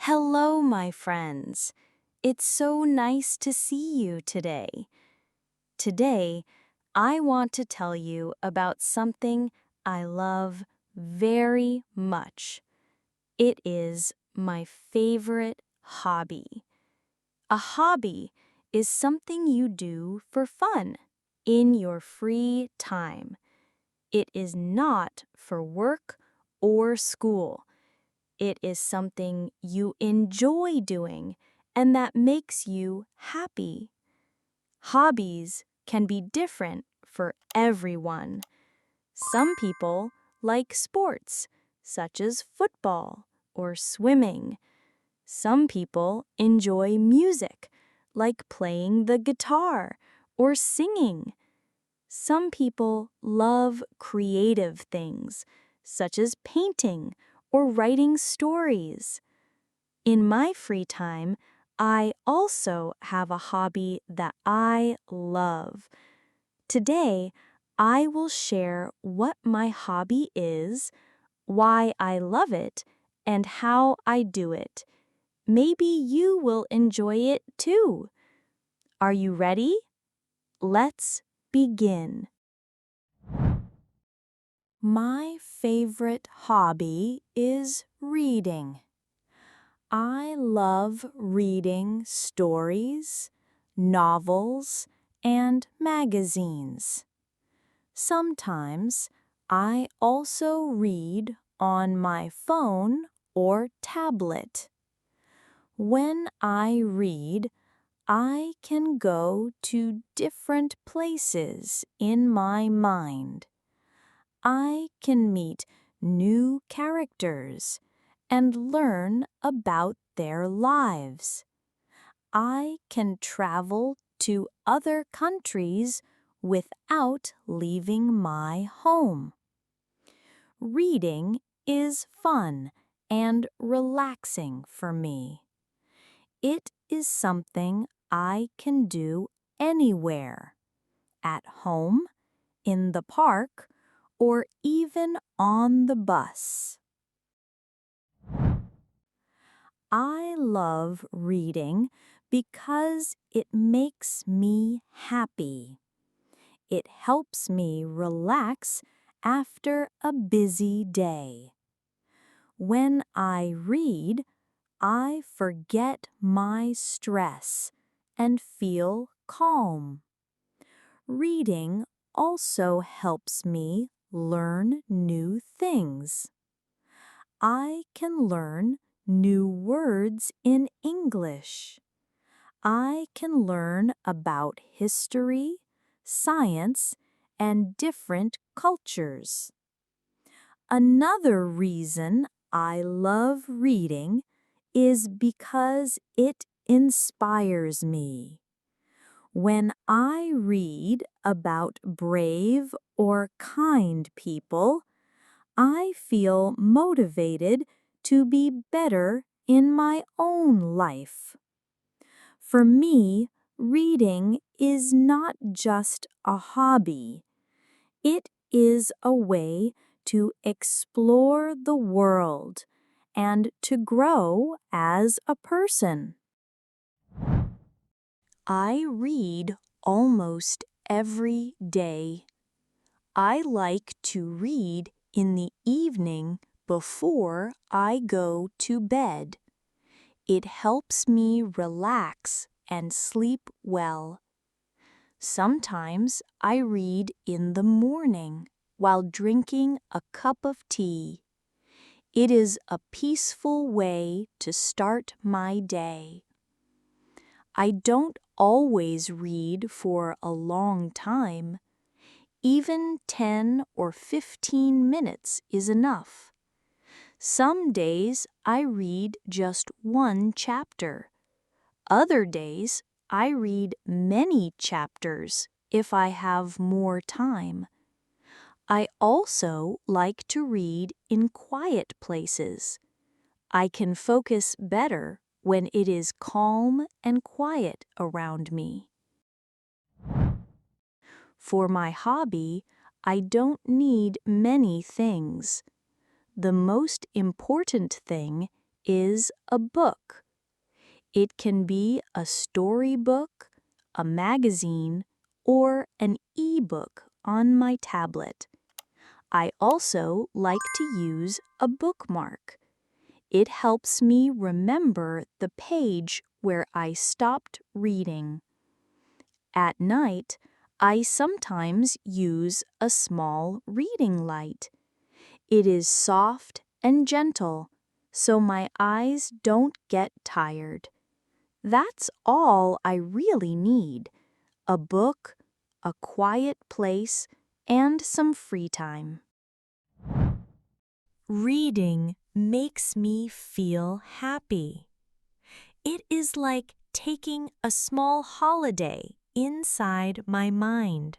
Hello, my friends. It's so nice to see you today. Today, I want to tell you about something I love very much. It is my favorite hobby. A hobby is something you do for fun in your free time. It is not for work or school. It is something you enjoy doing and that makes you happy. Hobbies can be different for everyone. Some people like sports, such as football or swimming. Some people enjoy music, like playing the guitar or singing. Some people love creative things, such as painting or writing stories. In my free time, I also have a hobby that I love. Today, I will share what my hobby is, why I love it, and how I do it. Maybe you will enjoy it too. Are you ready? Let's begin. My favorite hobby is reading. I love reading stories, novels, and magazines. Sometimes I also read on my phone or tablet. When I read, I can go to different places in my mind. I can meet new characters and learn about their lives. I can travel to other countries without leaving my home. Reading is fun and relaxing for me. It is something I can do anywhere, at home, in the park, or even on the bus. I love reading because it makes me happy. It helps me relax after a busy day. When I read, I forget my stress and feel calm. Reading also helps me learn new things. I can learn new words in English. I can learn about history, science, and different cultures. Another reason I love reading is because it inspires me. When I read about brave or kind people, I feel motivated to be better in my own life. For me, reading is not just a hobby. It is a way to explore the world and to grow as a person. I read almost every day. I like to read in the evening before I go to bed. It helps me relax and sleep well. Sometimes I read in the morning while drinking a cup of tea. It is a peaceful way to start my day. I don't always read for a long time. Even 10 or 15 minutes is enough. Some days I read just one chapter. Other days I read many chapters if I have more time. I also like to read in quiet places. I can focus better when it is calm and quiet around me. For my hobby, I don't need many things. The most important thing is a book. It can be a storybook, a magazine, or an e-book on my tablet. I also like to use a bookmark. It helps me remember the page where I stopped reading. At night, I sometimes use a small reading light. It is soft and gentle, so my eyes don't get tired. That's all I really need: a book, a quiet place, and some free time. Reading makes me feel happy. It is like taking a small holiday inside my mind.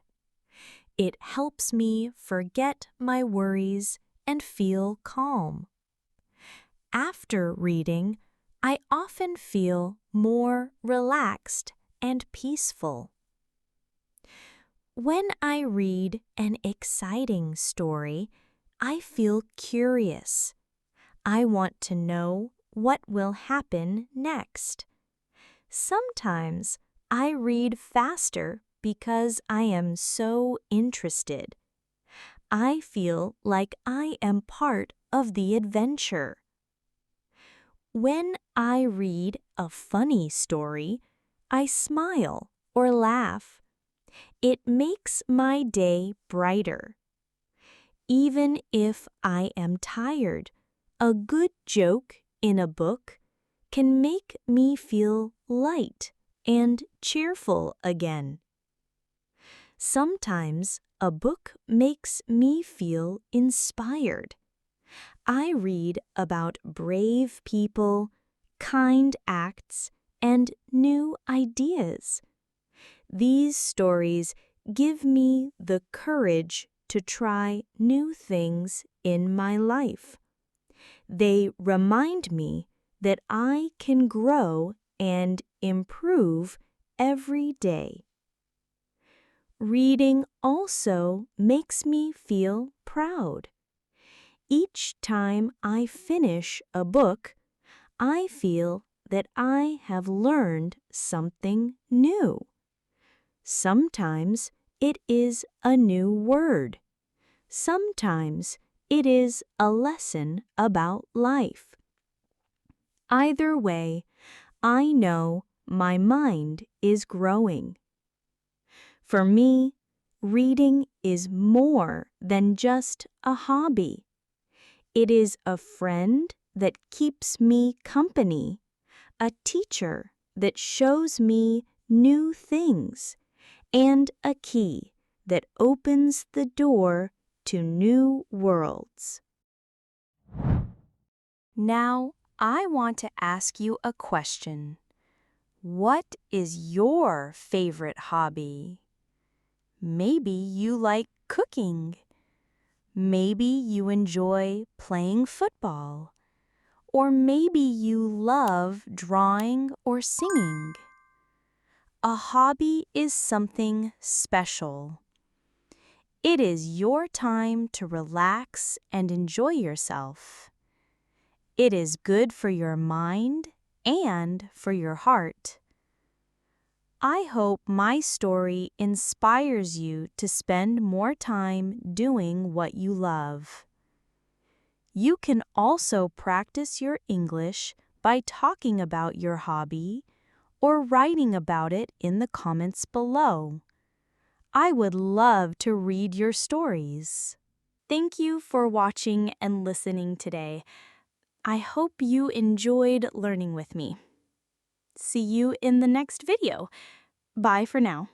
It helps me forget my worries and feel calm. After reading, I often feel more relaxed and peaceful. When I read an exciting story, I feel curious. I want to know what will happen next. Sometimes I read faster because I am so interested. I feel like I am part of the adventure. When I read a funny story, I smile or laugh. It makes my day brighter. Even if I am tired, a good joke in a book can make me feel light and cheerful again. Sometimes a book makes me feel inspired. I read about brave people, kind acts, and new ideas. These stories give me the courage to try new things in my life. They remind me that I can grow and improve every day. Reading also makes me feel proud. Each time I finish a book, I feel that I have learned something new. Sometimes it is a new word. Sometimes it is a lesson about life. Either way, I know my mind is growing. For me, reading is more than just a hobby. It is a friend that keeps me company, a teacher that shows me new things, and a key that opens the door to new worlds. Now, I want to ask you a question. What is your favorite hobby? Maybe you like cooking. Maybe you enjoy playing football. Or maybe you love drawing or singing. A hobby is something special. It is your time to relax and enjoy yourself. It is good for your mind and for your heart. I hope my story inspires you to spend more time doing what you love. You can also practice your English by talking about your hobby or writing about it in the comments below. I would love to read your stories. Thank you for watching and listening today. I hope you enjoyed learning with me. See you in the next video. Bye for now.